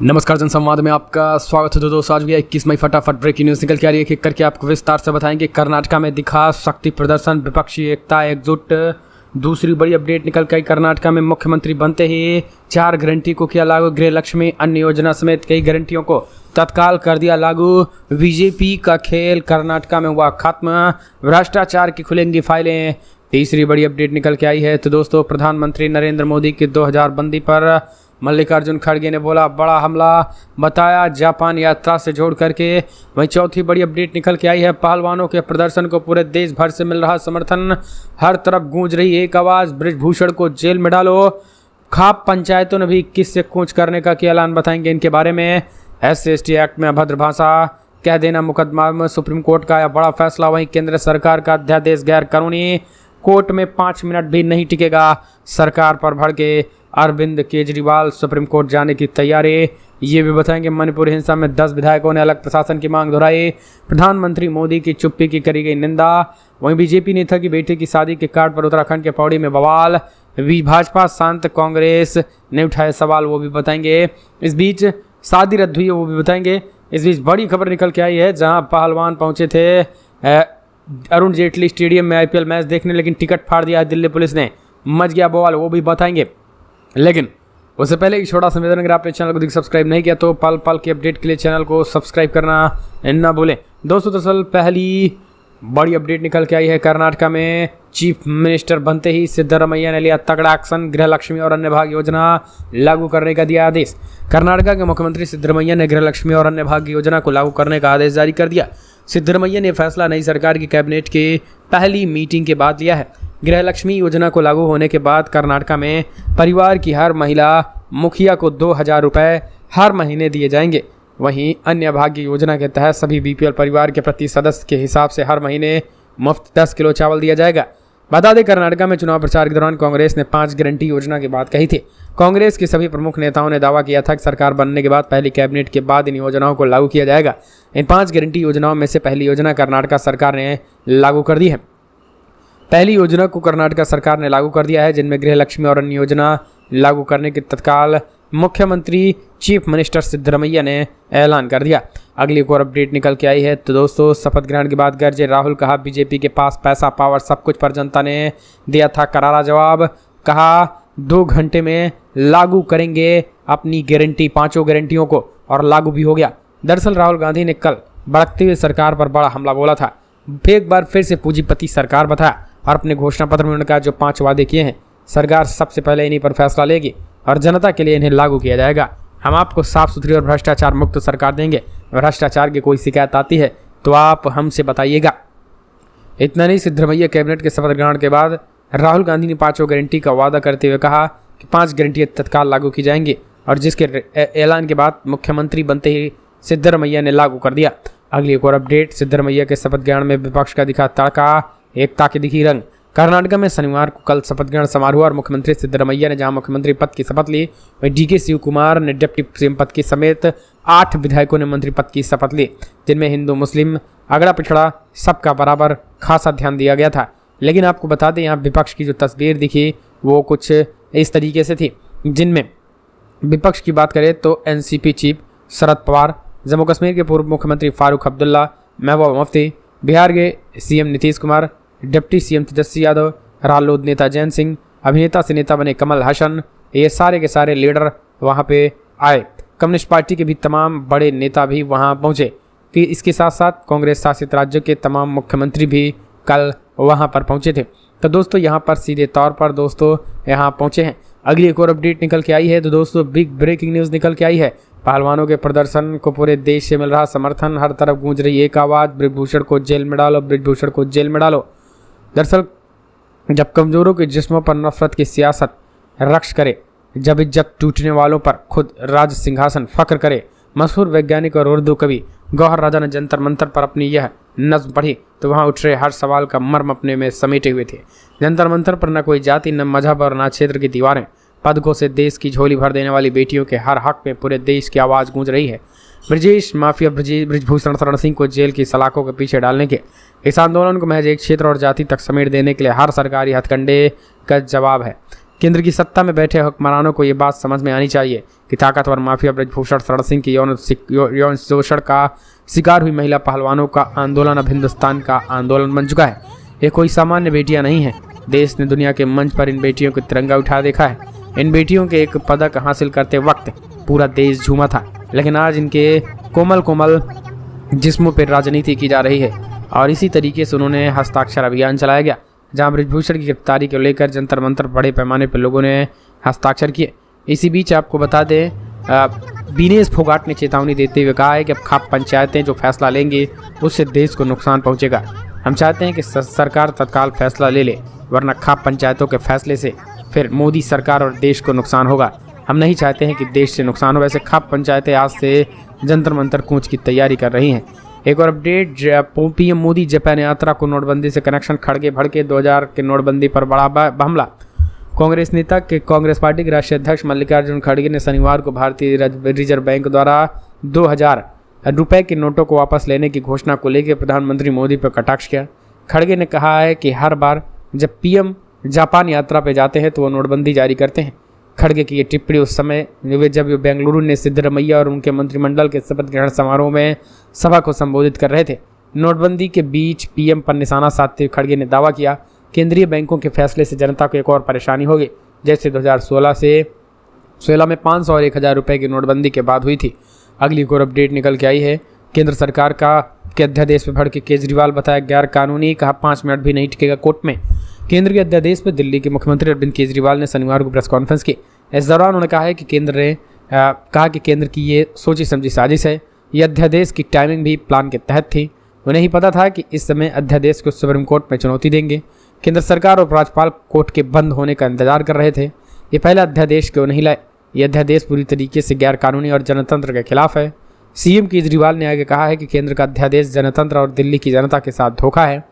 नमस्कार जनसंवाद में आपका स्वागत है। दोस्तों आज भी 21 मई फटाफट ब्रेकिंग न्यूज़ निकल के आ रही है। एक करके आपको विस्तार से बताएंगे। कर्नाटका में दिखा शक्ति प्रदर्शन, विपक्षी एकता एकजुट। दूसरी बड़ी अपडेट निकल के आई। कर्नाटका में मुख्यमंत्री बनते ही 4 गारंटी को किया लागू। गृह लक्ष्मी अन्य योजना समेत कई गारंटियों को तत्काल कर दिया लागू। बीजेपी का खेल कर्नाटका में हुआ खत्म। भ्रष्टाचार की खुलेंगी फाइलें। तीसरी बड़ी अपडेट निकल के आई है। तो दोस्तों प्रधानमंत्री नरेंद्र मोदी की 2000 बंदी पर मल्लिकार्जुन खड़गे ने बोला बड़ा हमला, बताया जापान यात्रा से जोड़ करके। वहीं चौथी बड़ी अपडेट निकल के आई है। पहलवानों के प्रदर्शन को पूरे देश भर से मिल रहा समर्थन। हर तरफ गूंज रही एक आवाज़, बृजभूषण को जेल में डालो। खाप पंचायतों ने भी 21 से कूच करने का किया ऐलान, बताएंगे इनके बारे में। SC/ST एक्ट में अभद्र भाषा कह देना मुकदमा में सुप्रीम कोर्ट का आया बड़ा फैसला। वहीं केंद्र सरकार का अध्यादेश गैर कानूनी, कोर्ट में 5 मिनट भी नहीं टिकेगा। सरकार पर भड़के अरविंद केजरीवाल, सुप्रीम कोर्ट जाने की तैयारी। ये भी बताएंगे। मणिपुर हिंसा में 10 विधायकों ने अलग प्रशासन की मांग दोहराई। प्रधानमंत्री मोदी की चुप्पी की करी गई निंदा। वहीं बीजेपी नेता की बेटी की शादी के कार्ड पर उत्तराखंड के पौड़ी में बवाल। भाजपा शांत, कांग्रेस ने उठाए सवाल, वो भी बताएंगे। इस बीच शादी रद्द हुई है, वो भी बताएंगे। इस बीच बड़ी खबर निकल के आई है, जहां पहलवान पहुंचे थे अरुण जेटली स्टेडियम में IPL मैच देखने, लेकिन टिकट फाड़ दिया दिल्ली पुलिस ने। मच गया बवाल, वो भी बताएंगे। लेकिन उससे पहले एक छोटा सा निवेदन, अगर आपने चैनल को सब्सक्राइब नहीं किया तो पल पल की अपडेट के लिए चैनल को सब्सक्राइब करना ना भूलें। दोस्तों दरअसल पहली बड़ी अपडेट निकल के आई है। कर्नाटका में चीफ मिनिस्टर बनते ही सिद्धरमैया ने लिया तगड़ा एक्शन। गृह लक्ष्मी और अन्य भाग्य योजना लागू करने का दिया आदेश। कर्नाटका के मुख्यमंत्री सिद्धरमैया ने गृह लक्ष्मी और अन्य भाग्य योजना को लागू करने का आदेश जारी कर दिया। सिद्धरमैया ने फैसला नई सरकार की कैबिनेट की पहली मीटिंग के बाद लिया है। गृह लक्ष्मी योजना को लागू होने के बाद कर्नाटका में परिवार की हर महिला मुखिया को 2000 रुपये हर महीने दिए जाएंगे। वहीं अन्य भाग्य योजना के तहत सभी BPL परिवार के प्रति सदस्य के हिसाब से हर महीने मुफ्त 10 किलो चावल दिया जाएगा। बता दें कर्नाटका में चुनाव प्रचार के दौरान कांग्रेस ने 5 गारंटी योजना की बात कही थी। कांग्रेस के सभी प्रमुख नेताओं ने दावा किया था कि सरकार बनने के बाद पहली कैबिनेट के बाद इन योजनाओं को लागू किया जाएगा। इन 5 गारंटी योजनाओं में से पहली योजना कर्नाटका सरकार ने लागू कर दी है। पहली योजना को कर्नाटका सरकार ने लागू कर दिया है, जिनमें गृह लक्ष्मी और अन्य योजना लागू करने के तत्काल मुख्यमंत्री चीफ मिनिस्टर सिद्धरमैया ने ऐलान कर दिया। अगली एक और अपडेट निकल के आई है। तो दोस्तों शपथ ग्रहण के बाद गरजे राहुल, कहा बीजेपी के पास पैसा पावर सब कुछ, पर जनता ने दिया था करारा जवाब। कहा 2 घंटे में लागू करेंगे अपनी गारंटी, 5 गारंटियों को, और लागू भी हो गया। दरअसल राहुल गांधी ने कल भड़कती हुई सरकार पर बड़ा हमला बोला था। एक बार फिर से पूंजीपति सरकार बताया और अपने घोषणा पत्र में उन्होंने कहा जो 5 वादे किए हैं सरकार सबसे पहले इन्हीं पर फैसला लेगी और जनता के लिए इन्हें लागू किया जाएगा। हम आपको साफ सुथरी और भ्रष्टाचार मुक्त सरकार देंगे। भ्रष्टाचार की कोई शिकायत आती है तो आप हमसे बताइएगा। इतना नहीं, सिद्धरमैया कैबिनेट के शपथ ग्रहण के बाद राहुल गांधी ने 5 गारंटी का वादा करते हुए कहा कि 5 गारंटी तत्काल लागू की जाएंगी, और जिसके ऐलान के बाद मुख्यमंत्री बनते ही सिद्धरमैया ने लागू कर दिया। अगली एक और अपडेट। सिद्धरमैया के शपथ ग्रहण में विपक्ष का दिखा तड़का, एकता की दिखी रंग। कर्नाटका में शनिवार को कल शपथ ग्रहण समारोह और मुख्यमंत्री सिद्धरमैया ने जहां मुख्यमंत्री पद की शपथ ली, वहीं DK शिवकुमार ने डिप्टी CM पद की समेत 8 विधायकों ने मंत्री पद की शपथ ली, जिनमें हिंदू मुस्लिम अगड़ा पिछड़ा सबका बराबर खासा ध्यान दिया गया था। लेकिन आपको बता दें यहाँ विपक्ष की जो तस्वीर दिखी वो कुछ इस तरीके से थी, जिनमें विपक्ष की बात करें तो NCP चीफ शरद पवार, जम्मू कश्मीर के पूर्व मुख्यमंत्री फारूक अब्दुल्ला, महबूबा मुफ्ती, बिहार के CM Nitish Kumar, deputy CM Tejashwi Yadav, रालोद नेता जयंत सिंह, अभिनेता से नेता बने कमल हासन, ये सारे के सारे लीडर वहां पे आए। कम्युनिस्ट पार्टी के भी तमाम बड़े नेता भी वहां पहुंचे। फिर इसके साथ साथ कांग्रेस शासित राज्यों के तमाम मुख्यमंत्री भी कल वहां पर पहुंचे थे। तो दोस्तों यहाँ पर सीधे तौर पर दोस्तों यहाँ पहुंचे हैं। अगली एक और अपडेट निकल के आई है। तो दोस्तों बिग ब्रेकिंग न्यूज़ निकल के आई है। पहलवानों के प्रदर्शन को पूरे देश से मिल रहा समर्थन। हर तरफ गूंज रही एक आवाज़, बृजभूषण को जेल में डालो, बृजभूषण को जेल में डालो। दरअसल जब कमज़ोरों के जिस्मों पर नफरत की सियासत रक्ष करे, जब इज्जत टूटने वालों पर खुद राज सिंहासन फख्र करे, मशहूर वैज्ञानिक और उर्दू कवि गौहर राजा ने जंतर मंतर पर अपनी यह नज्म पढ़ी तो वहाँ उठ रहे हर सवाल का मर्म अपने में समेटे हुए थे। जंतर मंतर पर न कोई जाति, न मजहब और न क्षेत्र की दीवारें, पदकों से देश की झोली भर देने वाली बेटियों के हर हक में पूरे देश की आवाज़ गूंज रही है। ब्रजेश माफिया ब्रजभूषण शरण सिंह को जेल की सलाखों के पीछे डालने के इस आंदोलन को महज एक क्षेत्र और जाति तक समेट देने के लिए हर सरकारी हथकंडे का जवाब है। केंद्र की सत्ता में बैठे हुक्मरानों को ये बात समझ में आनी चाहिए कि ताकतवर माफिया ब्रजभूषण शरण सिंह की यौन शोषण का शिकार हुई महिला पहलवानों का आंदोलन अब हिंदुस्तान का आंदोलन बन चुका है। ये कोई सामान्य बेटियां नहीं है। देश ने दुनिया के मंच पर इन बेटियों को तिरंगा उठा देखा है। इन बेटियों के एक पदक हासिल करते वक्त पूरा देश झूमा था, लेकिन आज इनके कोमल कोमल जिस्मों पर राजनीति की जा रही है और इसी तरीके से उन्होंने हस्ताक्षर अभियान चलाया गया, जहां ब्रजभूषण की गिरफ्तारी को लेकर जंतर मंतर बड़े पैमाने पर लोगों ने हस्ताक्षर किए। इसी बीच आपको बता दें, दिनेश फोगाट ने चेतावनी देते हुए कहा है कि अब खाप पंचायतें जो फैसला लेंगी उससे देश को नुकसान पहुंचेगा। हम चाहते हैं कि सरकार तत्काल फैसला ले ले, वरना खाप पंचायतों के फैसले से फिर मोदी सरकार और देश को नुकसान होगा। हम नहीं चाहते हैं कि देश से नुकसान हो। वैसे खाप पंचायतें आज से जंतर मंतर कूच की तैयारी कर रही हैं। एक और अपडेट, पीएम मोदी जापान यात्रा को नोटबंदी से कनेक्शन, खड़गे भड़के 2000 के नोटबंदी पर बड़ा हमला। कांग्रेस नेता के कांग्रेस पार्टी के राष्ट्रीय अध्यक्ष मल्लिकार्जुन खड़गे ने शनिवार को भारतीय रिजर्व बैंक द्वारा 2000 रुपए के नोटों को वापस लेने की घोषणा को लेकर प्रधानमंत्री मोदी पर कटाक्ष किया। खड़गे ने कहा है कि हर बार जब पीएम जापान यात्रा पर जाते हैं तो वो नोटबंदी जारी करते हैं। खड़गे की ये टिप्पणी उस समय जब वे बेंगलुरु में सिद्धरमैया और उनके मंत्रिमंडल के शपथ ग्रहण समारोह में सभा को संबोधित कर रहे थे। नोटबंदी के बीच पीएम पर निशाना साधते हुए खड़गे ने दावा किया, केंद्रीय बैंकों के फैसले से जनता को एक और परेशानी होगी, जैसे 2016 में 500 और 1000 रुपये की नोटबंदी के बाद हुई थी। अगली एक और अपडेट निकल के आई है। केंद्र सरकार के अध्यादेश पर भड़के केजरीवाल बताया गैर कानूनी, कहा 5 मिनट भी नहीं टिकेगा कोर्ट में। केंद्र के अध्यादेश पर दिल्ली के मुख्यमंत्री अरविंद केजरीवाल ने शनिवार को प्रेस कॉन्फ्रेंस की। इस दौरान उन्होंने कहा है कि केंद्र की ये सोची समझी साजिश है। यह अध्यादेश की टाइमिंग भी प्लान के तहत थी। उन्हें ही पता था कि इस समय अध्यादेश को सुप्रीम कोर्ट में चुनौती देंगे। केंद्र सरकार और राज्यपाल कोर्ट के बंद होने का इंतजार कर रहे थे। ये पहला अध्यादेश क्यों नहीं लाए? यह अध्यादेश पूरी तरीके से गैर कानूनी और जनतंत्र के खिलाफ है। सीएम केजरीवाल ने आगे कहा है कि केंद्र का अध्यादेश जनतंत्र और दिल्ली की जनता के साथ धोखा है।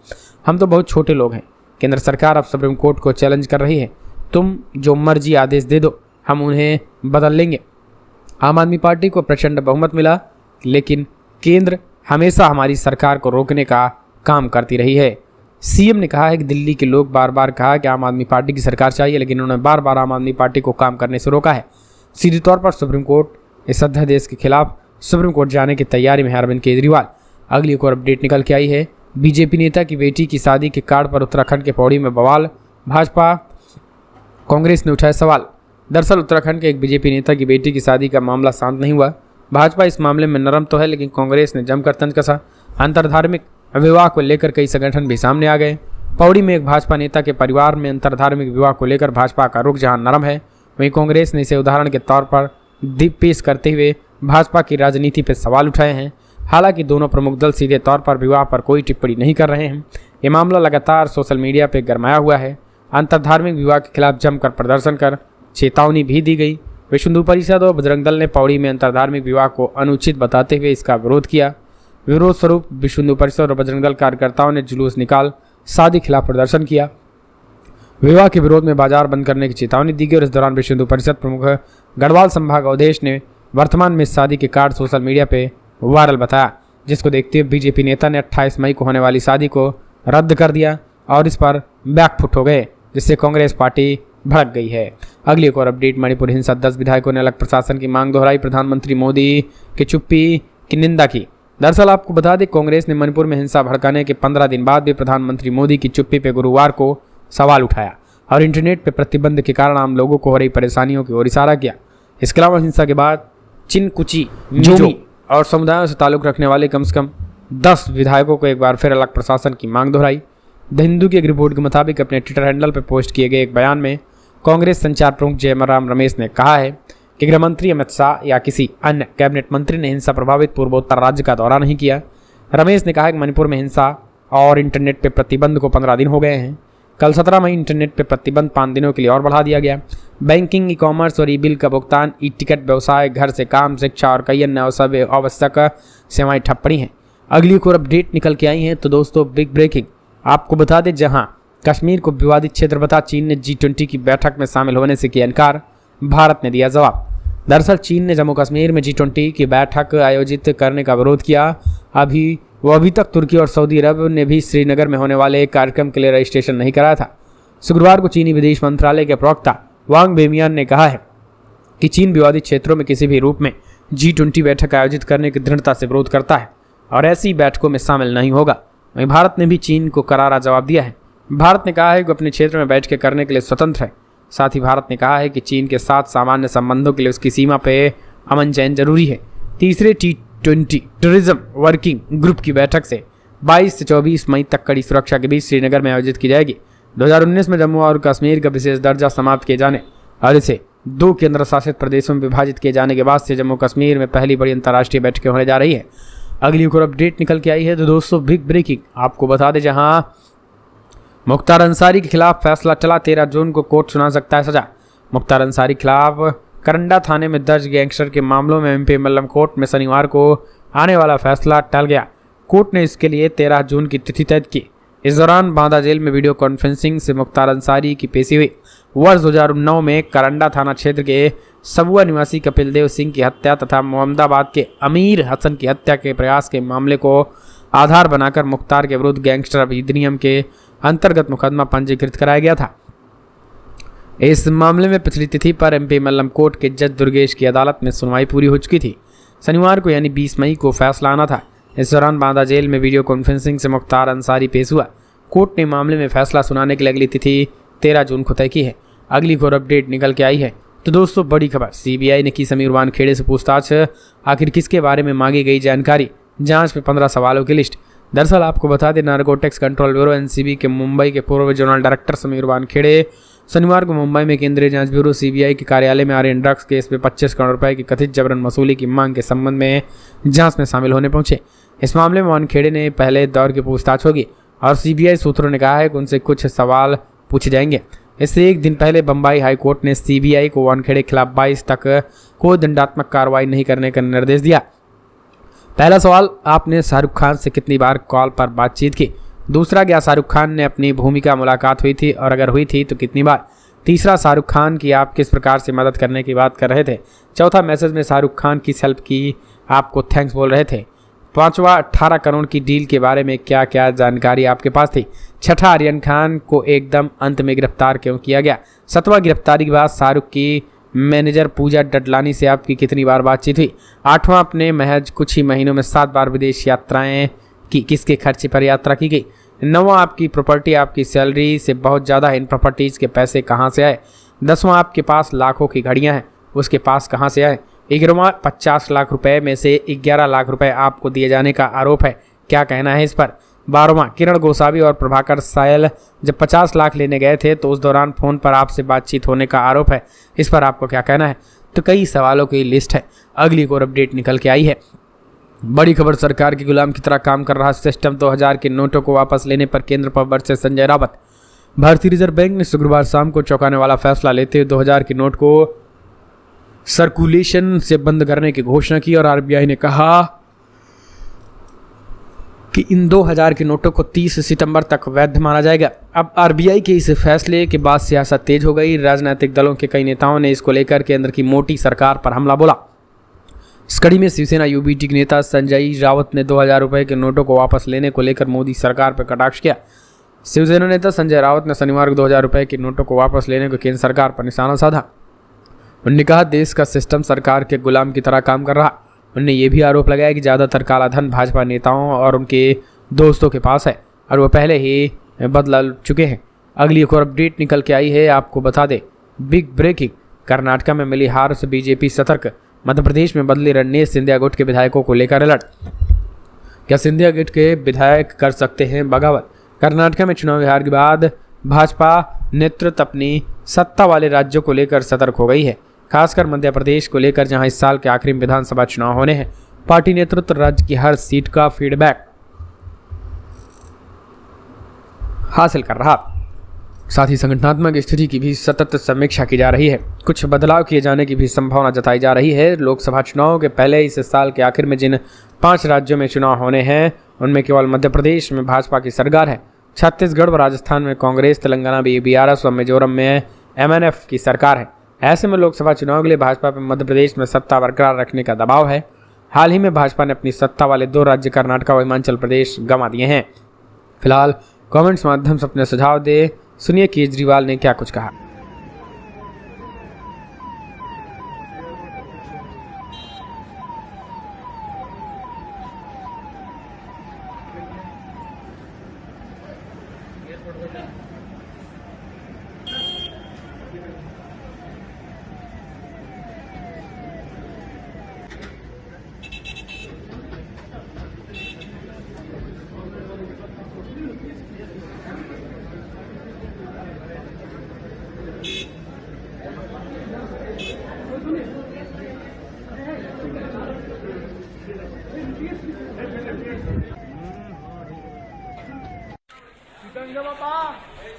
हम तो बहुत छोटे लोग हैं। केंद्र सरकार अब सुप्रीम कोर्ट को चैलेंज कर रही है, तुम जो मर्जी आदेश दे दो, हम उन्हें बदल लेंगे। आम आदमी पार्टी को प्रचंड बहुमत मिला, लेकिन केंद्र हमेशा हमारी सरकार को रोकने का काम करती रही है। सीएम ने कहा है कि दिल्ली के लोग बार बार कहा कि आम आदमी पार्टी की सरकार चाहिए, लेकिन उन्होंने बार बार आम आदमी पार्टी को काम करने से रोका है। सीधे तौर पर सुप्रीम कोर्ट इस अध्यादेश के खिलाफ सुप्रीम कोर्ट जाने की तैयारी में है अरविंद केजरीवाल। अगली एक और अपडेट निकल के आई है। बीजेपी नेता की बेटी की शादी के कार्ड पर उत्तराखंड के पौड़ी में बवाल, भाजपा कांग्रेस ने उठाए सवाल। दरअसल उत्तराखंड के एक बीजेपी नेता की बेटी की शादी का मामला शांत नहीं हुआ। भाजपा इस मामले में नरम तो है, लेकिन कांग्रेस ने जमकर तंज कसा। अंतरधार्मिक विवाह को लेकर कई संगठन भी सामने आ गए। पौड़ी में एक भाजपा नेता के परिवार में अंतरधार्मिक विवाह को लेकर भाजपा का रुख जहां नरम है, वहीं कांग्रेस ने इसे उदाहरण के तौर पर पेश करते हुए भाजपा की राजनीति पर सवाल उठाए हैं। हालांकि दोनों प्रमुख दल सीधे तौर पर विवाह पर कोई टिप्पणी नहीं कर रहे हैं। ये मामला लगातार सोशल मीडिया पर गरमाया हुआ है। अंतरधार्मिक विवाह के खिलाफ जमकर प्रदर्शन कर चेतावनी भी दी गई। विश्व हिंदू परिषद और बजरंग दल ने पौड़ी में अंतरधार्मिक विवाह को अनुचित बताते हुए इसका विरोध किया। विरोध स्वरूप विश्व हिंदू परिषद और बजरंग दल कार्यकर्ताओं ने जुलूस निकाल शादी खिलाफ प्रदर्शन किया। विवाह के विरोध में बाजार बंद करने की चेतावनी दी गई और इस दौरान विश्व हिंदू परिषद प्रमुख गढ़वाल संभाग अवधेश ने वर्तमान में शादी के कार्ड सोशल मीडिया पे वायरल बताया, जिसको देखते हुए बीजेपी नेता ने 28 मई को होने वाली शादी को रद्द कर दिया और इस पर बैकफुट हो गए, जिससे कांग्रेस पार्टी भड़क गई है। अगली एक और अपडेट, मणिपुर हिंसा 10 विधायकों ने अलग प्रशासन की मांग दोहराई, प्रधानमंत्री मोदी की चुप्पी की निंदा की। दरअसल आपको बता दें, कांग्रेस ने मणिपुर में हिंसा भड़काने के 15 दिन बाद भी प्रधानमंत्री मोदी की चुप्पी पर गुरुवार को सवाल उठाया और इंटरनेट पर प्रतिबंध के कारण आम लोगों को हो रही परेशानियों की ओर इशारा किया। इसके अलावा हिंसा के बाद चिनकुची, मिजो और समुदायों से ताल्लुक रखने वाले कम से कम 10 विधायकों को एक बार फिर अलग प्रशासन की मांग दोहराई। द हिंदू की एक रिपोर्ट के मुताबिक अपने ट्विटर हैंडल पर पोस्ट किए गए एक बयान में कांग्रेस संचार प्रमुख जयराम रमेश ने कहा है कि गृह मंत्री अमित शाह या किसी अन्य कैबिनेट मंत्री ने हिंसा प्रभावित पूर्वोत्तर राज्य का दौरा नहीं किया। रमेश ने कहा कि मणिपुर में हिंसा और इंटरनेट पर प्रतिबंध को 15 दिन हो गए हैं। कल 17 मई इंटरनेट पर प्रतिबंध 5 दिनों के लिए और बढ़ा दिया गया। बैंकिंग, ई कॉमर्स और ई बिल का भुगतान, ई टिकट, व्यवसाय, घर से काम, शिक्षा और कई अन्य आवश्यक सेवाएं ठप पड़ी हैं। अगली एक और अपडेट निकल के आई हैं। तो दोस्तों, बिग ब्रेकिंग आपको बता दें, जहां कश्मीर को विवादित क्षेत्र बता चीन ने G20 की बैठक में शामिल होने से किया इनकार, भारत ने दिया जवाब। दरअसल चीन ने जम्मू कश्मीर में G20 की बैठक आयोजित करने का विरोध किया। अभी तक तुर्की और सऊदी अरब ने भी श्रीनगर में होने वाले एक कार्यक्रम के लिए रजिस्ट्रेशन नहीं कराया था। शुक्रवार को चीनी विदेश मंत्रालय के प्रवक्ता वांग बेमियान ने कहा है कि चीन विवादित क्षेत्रों में किसी भी रूप में G20 बैठक आयोजित करने की दृढ़ता से विरोध करता है और ऐसी बैठकों में शामिल नहीं होगा। वहीं भारत ने भी चीन को करारा जवाब दिया है। भारत ने कहा है कि अपने क्षेत्र में बैठकें करने के लिए स्वतंत्र है। साथ ही भारत ने कहा है कि चीन के साथ सामान्य संबंधों के लिए उसकी सीमा पर अमन चैन जरूरी है। तीसरे T20 टूरिज्म वर्किंग ग्रुप की बैठक से 22 से 24 मई तक कड़ी सुरक्षा के बीच श्रीनगर में आयोजित की जाएगी। 2019 में जम्मू और कश्मीर का विशेष दर्जा समाप्त किए जाने और इसे 2 केंद्र शासित प्रदेशों में विभाजित किए जाने के बाद से जम्मू कश्मीर में पहली बड़ी अंतर्राष्ट्रीय बैठकें होने जा रही है। अगली एक और अपडेट निकल के आई है तो दोस्तों बिग ब्रेकिंग आपको बता दें, जहां मुख्तार अंसारी के खिलाफ फैसला चला, 13 जून को कोर्ट सुना सकता है सजा। मुख्तार अंसारी के खिलाफ करंडा थाने में दर्ज गैंगस्टर के मामलों में MP कोर्ट में शनिवार को आने वाला फैसला टल गया। कोर्ट ने इसके लिए 13 जून की तिथि तय की। इस दौरान बांदा जेल में वीडियो कॉन्फ्रेंसिंग से मुख्तार अंसारी की पेशी हुई। वर्ष 2009 में करंडा थाना क्षेत्र के सबुआ निवासी कपिल देव सिंह की हत्या तथा मोहम्मदाबाद के अमीर हसन की हत्या के प्रयास के मामले को आधार बनाकर मुख्तार के विरुद्ध गैंगस्टर अधिनियम के अंतर्गत मुकदमा पंजीकृत कराया गया था। इस मामले में पिछली तिथि पर MP कोर्ट के जज दुर्गेश की अदालत में सुनवाई पूरी हो चुकी थी। शनिवार को यानी 20 मई को फैसला आना था। इस दौरान बांदा जेल में वीडियो कॉन्फ्रेंसिंग से मुख्तार अंसारी पेश हुआ। कोर्ट ने मामले में फैसला सुनाने के लिए अगली तिथि 13 जून को तय की है। अगली और अपडेट निकल के आई है तो दोस्तों बड़ी खबर, CBI ने की समीर वानखेड़े से पूछताछ, आखिर किसके बारे में मांगी गई जानकारी, जांच में 15 सवालों की लिस्ट। दरअसल आपको बता दें, नारकोटिक्स कंट्रोल ब्यूरो NCB के मुंबई के पूर्व जोनल डायरेक्टर समीर वानखेड़े शनिवार को मुंबई में केंद्रीय जांच ब्यूरो CBI के कार्यालय में आर्यन ड्रग्स केस में 25 करोड़ रुपए की कथित जबरन वसूली की मांग के संबंध में जांच में शामिल होने पहुंचे। इस मामले में वानखेड़े ने पहले दौर की पूछताछ होगी और CBI सूत्रों ने कहा है कि उनसे कुछ सवाल पूछे जाएंगे। इससे एक दिन पहले बम्बई हाई कोर्ट ने CBI को वानखेड़े के खिलाफ 22 तक कोई दंडात्मक कार्रवाई नहीं करने का निर्देश दिया। पहला सवाल, आपने शाहरुख खान से कितनी बार कॉल पर बातचीत की? दूसरा, क्या शाहरुख खान ने अपनी भूमिका मुलाकात हुई थी और अगर हुई थी तो कितनी बार? तीसरा, शाहरुख खान की आप किस प्रकार से मदद करने की बात कर रहे थे? चौथा, मैसेज में शाहरुख खान किस हेल्प की आपको थैंक्स बोल रहे थे? पांचवा, 18 करोड़ की डील के बारे में क्या क्या जानकारी आपके पास थी? छठा, आर्यन खान को एकदम अंत में गिरफ्तार क्यों किया गया? सातवां, गिरफ्तारी के बाद शाहरुख की मैनेजर पूजा डडलानी से आपकी कितनी बार बातचीत हुई? आठवां, अपने महज कुछ ही महीनों में 7 बार विदेश यात्राएं की, किसके खर्चे पर यात्रा की गई? नौवां, आपकी प्रॉपर्टी आपकी सैलरी से बहुत ज़्यादा है, इन प्रॉपर्टीज़ के पैसे कहाँ से आए? 10वां, आपके पास लाखों की घड़ियां हैं, उसके पास कहाँ से आए? 11वां, 50 लाख रुपए में से 11 लाख रुपए आपको दिए जाने का आरोप है, क्या कहना है इस पर? 12वां, किरण गोसावी और प्रभाकर सायल जब 50 लाख लेने गए थे तो उस दौरान फ़ोन पर आपसे बातचीत होने का आरोप है, इस पर आपको क्या कहना है? तो कई सवालों की लिस्ट है। अगली एक और अपडेट निकल के आई है। बड़ी खबर, सरकार के गुलाम की तरह काम कर रहा सिस्टम, 2000 के नोटों को वापस लेने पर केंद्र पर बरसे संजय रावत। भारतीय रिजर्व बैंक ने शुक्रवार शाम को चौंकाने वाला फैसला लेते हुए 2000 के नोट को सर्कुलेशन से बंद करने की घोषणा की और RBI ने कहा कि इन 2000 के नोटों को 30 सितंबर तक वैध माना जाएगा। अब RBI के इस फैसले के बाद सियासत तेज हो गई। राजनीतिक दलों के कई नेताओं ने इसको लेकर केंद्र की मोटी सरकार पर हमला बोला। इस कड़ी में शिवसेना UBT के नेता संजय रावत ने 2000 रुपए के नोटों को वापस लेने को लेकर मोदी सरकार पर कटाक्ष किया। शिवसेना नेता संजय रावत ने शनिवार को 2000 रुपए के नोटों को वापस लेने को केंद्र सरकार पर निशाना साधा। उन्होंने कहा, देश का सिस्टम सरकार के गुलाम की तरह काम कर रहा। उन्होंने ये भी आरोप लगाया कि ज़्यादातर काला धन भाजपा नेताओं और उनके दोस्तों के पास है और वो पहले ही बदला चुके हैं। अगली एक और अपडेट निकल के आई है, आपको बता दें, बिग ब्रेकिंग, कर्नाटक में मिली हार से BJP सतर्क। मध्य प्रदेश में बदली रणनीति, सिंधिया गुट के विधायकों को लेकर अलर्ट। क्या सिंधिया गुट के विधायक कर सकते हैं बगावत? कर्नाटक में चुनावी हार के बाद भाजपा नेतृत्व अपनी सत्ता वाले राज्यों को लेकर सतर्क हो गई है, खासकर मध्य प्रदेश को लेकर, जहां इस साल के आखिरी में विधानसभा चुनाव होने हैं। पार्टी नेतृत्व राज्य की हर सीट का फीडबैक हासिल कर रहा, साथ ही संगठनात्मक स्थिति की भी सतत समीक्षा की जा रही है। कुछ बदलाव किए जाने की भी संभावना जताई जा रही है। लोकसभा चुनाव के पहले इस साल के आखिर में जिन 5 राज्यों में चुनाव होने हैं उनमें केवल मध्य प्रदेश में भाजपा की सरकार है, छत्तीसगढ़ व राजस्थान में कांग्रेस, तेलंगाना BRS व मिजोरम में MNF की सरकार है। ऐसे में लोकसभा चुनाव के लिए भाजपा पर मध्य प्रदेश में सत्ता बरकरार रखने का दबाव है। हाल ही में भाजपा ने अपनी सत्ता वाले 2 राज्य कर्नाटक व हिमाचल प्रदेश गंवा दिए हैं। फिलहाल कमेंट्स माध्यम से अपने सुझाव दे। सुनिए केजरीवाल ने क्या कुछ कहा।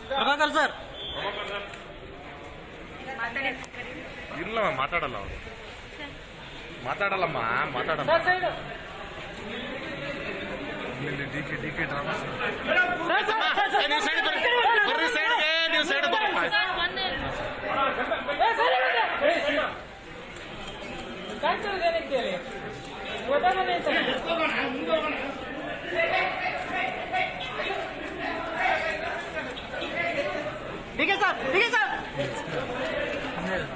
ಪ್ರಭಾಕರ್ ಸರ್ ಇಲ್ಲವ ಮಾತಾಡಲ್ಲ ಅವರು ಮಾತಾಡಲ್ಲಮ್ಮ ಮಾತಾಡಲ್ಲ ಡಿ ಕೆ ಡ್ರಾಮಾ ನೀವು ಸೈಡ್ ಬರ್ರಿ ಸೈಡ್ಗೆ ನೀವು ಸೈಡ್ ಬರಪ್ಪ ठीक है सर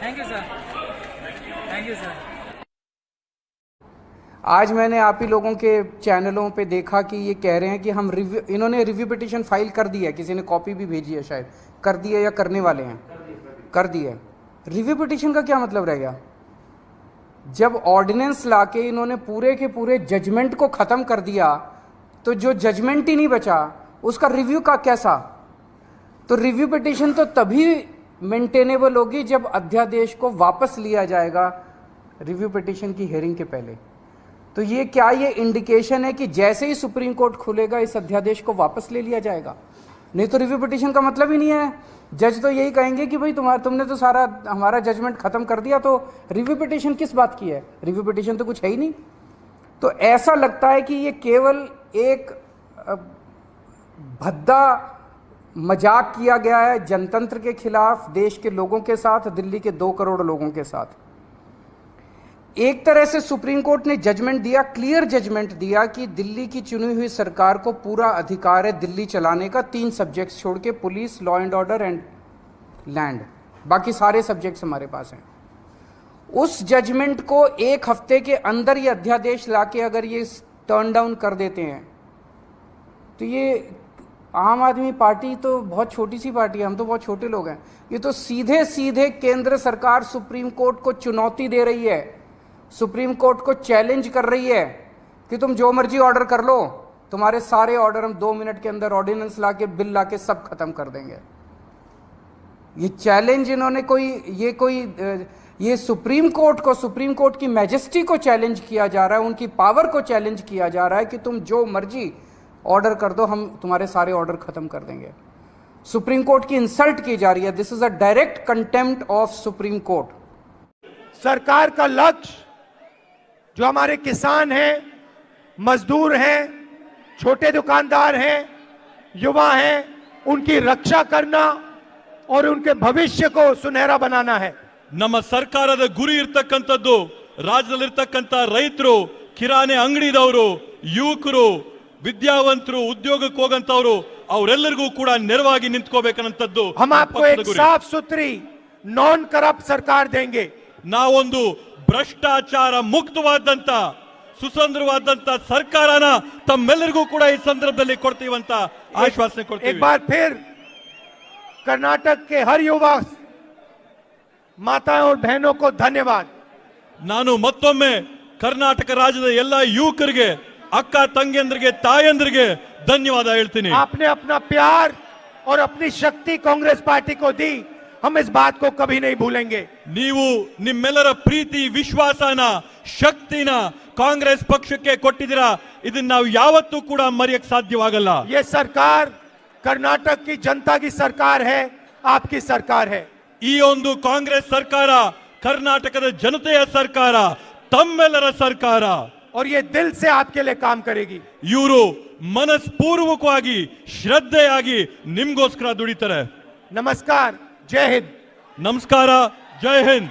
थैंक यू सर। आज मैंने आप ही लोगों के चैनलों पे देखा कि ये कह रहे हैं कि हम इन्होंने रिव्यू पिटीशन फाइल कर दी है, किसी ने कॉपी भी भेजी है, शायद कर दी है या करने वाले हैं, कर दी है। रिव्यू पिटीशन का क्या मतलब रह गया? जब ऑर्डिनेंस लाके इन्होंने पूरे के पूरे जजमेंट को ख़त्म कर दिया तो जो जजमेंट ही नहीं बचा उसका रिव्यू का कैसा? तो रिव्यू पिटीशन तो तभी मेंटेनेबल होगी जब अध्यादेश को वापस लिया जाएगा रिव्यू पिटीशन की हियरिंग के पहले। तो ये क्या ये इंडिकेशन है कि जैसे ही सुप्रीम कोर्ट खुलेगा इस अध्यादेश को वापस ले लिया जाएगा? नहीं तो रिव्यू पिटीशन का मतलब ही नहीं है। जज तो यही कहेंगे कि भाई तुमने तो सारा हमारा जजमेंट खत्म कर दिया, तो रिव्यू पिटीशन किस बात की है? रिव्यू पिटीशन तो कुछ है ही नहीं। तो ऐसा लगता है कि ये केवल एक भद्दा मजाक किया गया है जनतंत्र के खिलाफ, देश के लोगों के साथ, दिल्ली के 2 करोड़ लोगों के साथ। एक तरह से सुप्रीम कोर्ट ने जजमेंट दिया, क्लियर जजमेंट दिया कि दिल्ली की चुनी हुई सरकार को पूरा अधिकार है दिल्ली चलाने का, 3 सब्जेक्ट्स छोड़ के, police, law and order and land, बाकी सारे सब्जेक्ट्स हमारे पास हैं। उस जजमेंट को 1 हफ्ते के अंदर ये अध्यादेश लाके अगर ये टर्न डाउन कर देते हैं तो ये आम आदमी पार्टी तो बहुत छोटी सी पार्टी है, हम तो बहुत छोटे लोग हैं। ये तो सीधे सीधे केंद्र सरकार सुप्रीम कोर्ट को चुनौती दे रही है, सुप्रीम कोर्ट को चैलेंज कर रही है कि तुम जो मर्जी ऑर्डर कर लो, तुम्हारे सारे ऑर्डर हम 2 मिनट के अंदर ऑर्डिनेंस लाके, बिल लाके सब खत्म कर देंगे। ये चैलेंज इन्होंने ये सुप्रीम कोर्ट की मैजेस्टी को चैलेंज किया जा रहा है, उनकी पावर को चैलेंज किया जा रहा है कि तुम जो मर्जी ऑर्डर कर दो, हम तुम्हारे सारे ऑर्डर खत्म कर देंगे। सुप्रीम कोर्ट की इंसल्ट की जा रही है। This is a direct contempt of supreme court. सरकार का लक्ष्य जो हमारे किसान हैं, मजदूर हैं, छोटे दुकानदार हैं, युवा हैं, उनकी रक्षा करना और उनके भविष्य को सुनहरा बनाना है। ನಮ್ಮ ಸರ್ಕಾರದ ಗುರಿ ಇರತಕ್ಕಂತದ್ದು ರಾಜ್ಯದಲ್ಲಿರತಕ್ಕಂತ ರೈತರು, ಕಿರಾಣಿ ಅಂಗಡಿದವರು, ಯುವಕರು, ವಿದ್ಯಾವಂತರು, ಉದ್ಯೋಗಕ್ಕೆ ಹೋಗಂತವರು ಅವರೆಲ್ಲರಿಗೂ ಕೂಡ ನೆರವಾಗಿ ನಿಂತ್ಕೋಬೇಕನ್ನಂತದ್ದು हम आपको एक साफ सुथरी नॉन करप्ट सरकार देंगे। ನಾವೊಂದು ಭ್ರಷ್ಟಾಚಾರ ಮುಕ್ತವಾದಂತ ಸುಸಂದ್ರವಾದಂತ ಸರ್ಕಾರನ ತಮ್ಮೆಲ್ಲರಿಗೂ ಕೂಡ ಈ ಸಂದರ್ಭದಲ್ಲಿ ಕೊಡ್ತೀವಿ ಅಂತ ಆಶ್ವಾಸನೆ ಕೊಡ್ತೀವಿ। एक बार फिर कर्नाटक के हर युवा माताओं और बहनों को धन्यवाद। ನಾನು ಮತ್ತೊಮ್ಮೆ ಕರ್ನಾಟಕ ರಾಜ್ಯದ ಎಲ್ಲ ಯುವಕರಿಗೆ, ಅಕ್ಕ ತಂಗಿಯಂದ್ರಿಗೆ, ತಾಯಂದ್ರಿಗೆ ಧನ್ಯವಾದ ಹೇಳ್ತೀನಿ। आपने अपना प्यार और अपनी शक्ति कांग्रेस पार्टी को दी, हम इस बात को कभी नहीं भूलेंगे। ನೀವು ನಿಮ್ಮೆಲ್ಲರ ಪ್ರೀತಿ, ವಿಶ್ವಾಸನ, ಶಕ್ತಿನ ಕಾಂಗ್ರೆಸ್ ಪಕ್ಷಕ್ಕೆ ಕೊಟ್ಟಿದ್ದೀರಾ, ಇದನ್ನ ನಾವು ಯಾವತ್ತೂ ಕೂಡ ಮರೆಯಕ್ಕೆ ಸಾಧ್ಯವಾಗಲ್ಲ। ये सरकार कर्नाटक की जनता की सरकार है, आपकी सरकार है। ಈ ಒಂದು ಕಾಂಗ್ರೆಸ್ ಸರ್ಕಾರ ಕರ್ನಾಟಕದ ಜನತೆಯ ಸರ್ಕಾರ, ತಮ್ಮೆಲ್ಲರ ಸರ್ಕಾರ। और ये दिल से आपके लिए काम करेगी। ಇವರು ಮನಸ್ಪೂರ್ವಕವಾಗಿ, ಶ್ರದ್ಧೆಯಾಗಿ ನಿಮ್ಗೋಸ್ಕರ ದುಡಿತಾರೆ। नमस्कार, जय हिंद। ನಮಸ್ಕಾರ, ಜೈ ಹಿಂದ್।